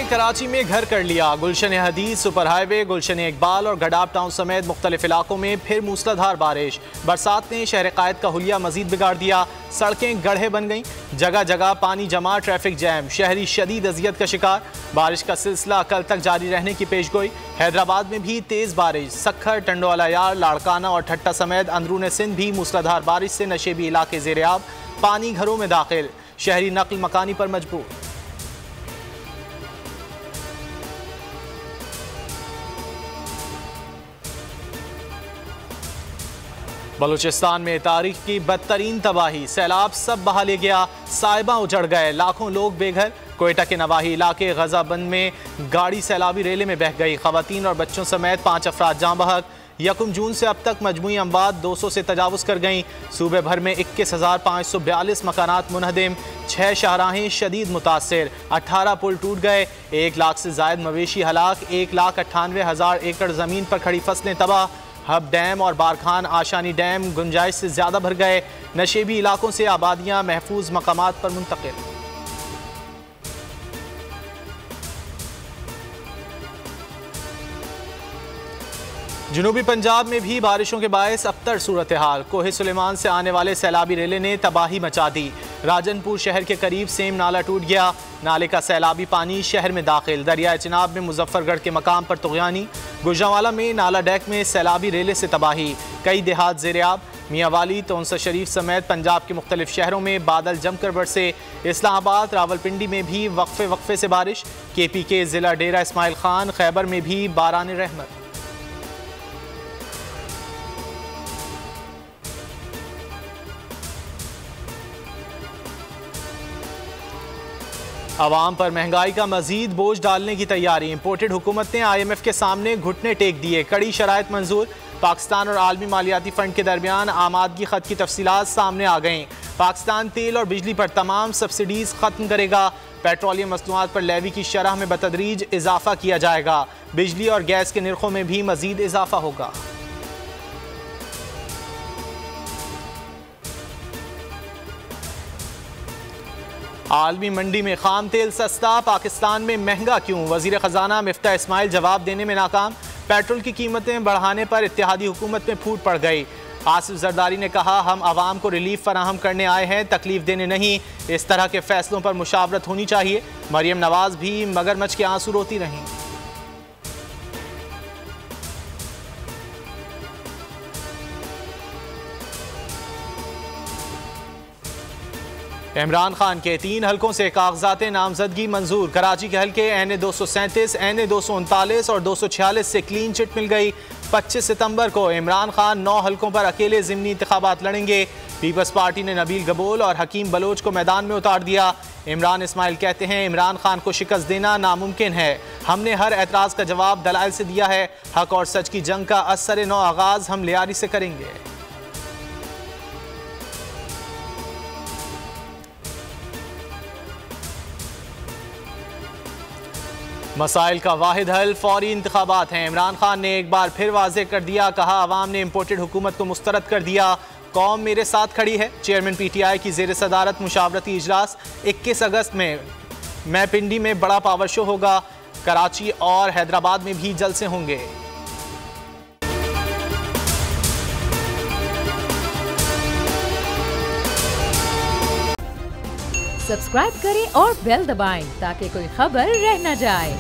कराची में घर कर लिया। गुलशन हदीस, सुपर हाईवे, गुलशन इकबाल और गडाब टाउन समेत मुख्तलिफ इलाकों में फिर मूसलाधार बारिश। बरसात ने शहर कायद का हुलिया मजीद बिगाड़ दिया। सड़कें गड्ढे बन गईं, जगह जगह पानी जमा, ट्रैफिक जैम, शहरी शदीद अजियत का शिकार। बारिश का सिलसिला कल तक जारी रहने की पेशगोई। हैदराबाद में भी तेज बारिश। सक्खर, टंडोवाला यार, लाड़काना और ठट्टा समेत अंदरून सिंध भी मूसलाधार बारिश से नशेबी इलाके ज़ेर-ए-आब। पानी घरों में दाखिल, शहरी नकल मकानी पर मजबूर। बलूचिस्तान में तारीख की बदतरीन तबाही, सैलाब सब बहा ले गया, साहिबा उजड़ गए, लाखों लोग बेघर। कोयटा के नवाही इलाके गजाबंद में गाड़ी सैलाबी रेले में बह गई, खवातीन और बच्चों समेत 5 अफराद जाँ बहक। 1 जून से अब तक मजमूई अमवात 200 से तजावुज़ कर गईं। सूबे भर में 21,542 मकानात मुनहदिम, 6 शाहराहें शदीद मुतासिर, 18 पुल टूट गए, 1 लाख से जायद मवेशी हलाक, 1,98,000 एकड़ ज़मीन पर खड़ी फसलें तबाह। हब डैम और बारखान आशानी डैम गुंजाइश से ज़्यादा भर गए। नशेबी इलाकों से आबादियाँ महफूज मकामात पर मुंतकिल। जनूबी पंजाब में भी बारिशों के बायस अबतर सूरत हाल। कोहे सुलेमान से आने वाले सैलाबी रेले ने तबाही मचा दी। राजनपुर शहर के करीब सेम नाला टूट गया, नाले का सैलाबी पानी शहर में दाखिल। दरियाए चिनाब में मुजफ्फरगढ़ के मकाम पर तुगयानी। गुजरांवाला में नाला डेक में सैलाबी रेले से तबाही, कई देहात ज़ेर-ए-आब। मियांवाली, तोंसा शरीफ समेत पंजाब के मुख्तलिफ शहरों में बादल जमकर बरसे। इस्लामाबाद, रावलपिंडी में भी वक्फे वक्फे से बारिश। KP के ज़िला डेरा इस्माइल खान, खैबर में भी बारान रहमत। अवाम पर महंगाई का मजीद बोझ डालने की तैयारी। इंपोर्टेड हुकूमत ने IMF के सामने घुटने टेक दिए, कड़ी शराइत मंजूर। पाकिस्तान और आलमी मालियाती फंड के दरमियान आमादगी खत की तफसीलात सामने आ गईं। पाकिस्तान तेल और बिजली पर तमाम सब्सिडीज खत्म करेगा। पेट्रोलियम मसनूआत पर लेवी की शरह में बतदरीज इजाफा किया जाएगा। बिजली और गैस के निर्खों में भी मजीद इजाफा होगा। आलमी मंडी में खाम तेल सस्ता, पाकिस्तान में महंगा क्यों? वजीर खजाना मिफ्ता इस्माइल जवाब देने में नाकाम। पेट्रोल की कीमतें बढ़ाने पर इत्तेहादी हुकूमत में फूट पड़ गई। आसिफ जरदारी ने कहा, हम आवाम को रिलीफ फराहम करने आए हैं, तकलीफ देने नहीं। इस तरह के फैसलों पर मुशावरत होनी चाहिए। मरियम नवाज भी मगरमच्छ के आंसू रोती रहीं। इमरान खान के 3 हलकों से कागजात नामजदगी मंजूर। कराची के हलके NA 237, NA 239 और 246 से क्लीन चिट मिल गई। 25 सितंबर को इमरान खान 9 हलकों पर अकेले ज़िमनी इंतखाबात लड़ेंगे। पीपल्स पार्टी ने नबील गबोल और हकीम बलोच को मैदान में उतार दिया। इमरान इस्माइल कहते हैं, इमरान खान को शिकस्त देना नामुमकिन है। हमने हर एतराज़ का जवाब दलाइल से दिया है। हक और सच की जंग का असर नौ आगाज़ हम लियारी से करेंगे। मसाइल का वाहिद हल फौरी इंतखाबात हैं। इमरान खान ने एक बार फिर वाज़ेह कर दिया, कहा अवाम ने इम्पोर्टेड हुकूमत को मुस्तरद कर दिया। कौम मेरे साथ खड़ी है। चेयरमैन PTI की ज़ेर सदारत मुशावरती इजलास 21 अगस्त में पिंडी में बड़ा पावर शो होगा। कराची और हैदराबाद में भी जलसे होंगे। सब्सक्राइब करें और बेल दबाएं ताकि कोई खबर रह न जाए।